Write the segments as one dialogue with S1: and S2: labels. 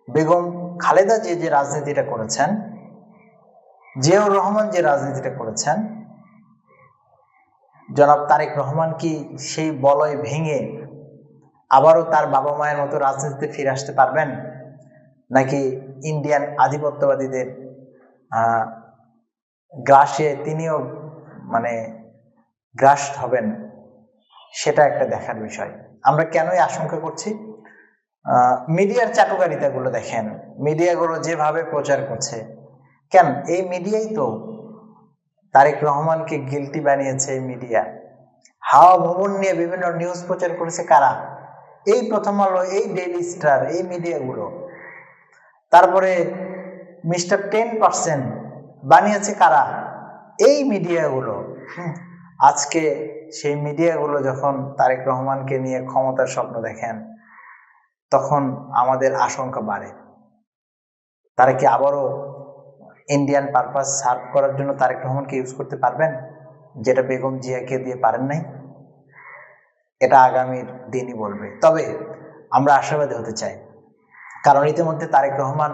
S1: বেগম খালেদা যে রাজনীতিটা করেছেন, জিয়াউর রহমান যে রাজনীতিটা করেছেন, জনাব তারেক রহমান কি সেই বলয় ভেঙে আবারও তার বাবা মায়ের মতো রাজনীতিতে ফিরে আসতে পারবেন, নাকি ইন্ডিয়ান আধিপত্যবাদীদের গ্রাসে তিনিও গ্রাস হবেন? সেটা একটা দেখার বিষয়। আমরা কেনই আশঙ্কা করছি? মিডিয়ার চাটুকারিতাগুলো দেখেন, মিডিয়াগুলো যেভাবে প্রচার করছে, কেন এই মিডিয়াই তো তারেক রহমানকে গিলটি বানিয়েছে। এই মিডিয়া হাওয়া ভবন নিয়ে বিভিন্ন নিউজ প্রচার করেছে কারা? এই প্রথম আলো, এই ডেইলি স্টার, এই মিডিয়াগুলো। তারপরে মিস্টার 10% বানিয়েছে কারা? এই মিডিয়াগুলো। আজকে সেই মিডিয়াগুলো যখন তারেক রহমানকে নিয়ে ক্ষমতার স্বপ্ন দেখেন, তখন আমাদের আশঙ্কা বাড়ে। তারা কি আবারও ইন্ডিয়ান পারপাস সার্ভ করার জন্য তারেক রহমানকে ইউজ করতে পারবেন, যেটা বেগম জিয়াকে দিয়ে পারেন নাই? এটা আগামীর দিনই বলবে। তবে আমরা আশাবাদী হতে চাই, কারণ ইতিমধ্যে তারেক রহমান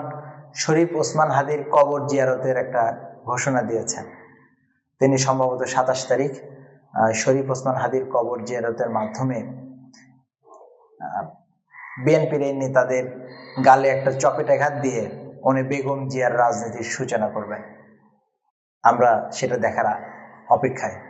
S1: শরীফ ওসমান হাদির কবর জিয়ারতের একটা ঘোষণা দিয়েছেন। তিনি সম্ভবত 27 তারিখ শরীফ ওসমান হাদির কবর জিয়ারতের মাধ্যমে বিএনপির এই নেতাদের গালে একটা চপেটাঘাত দিয়ে উনি বেগম জিয়ার রাজনীতির সূচনা করবেন। আমরা সেটা দেখার অপেক্ষায়।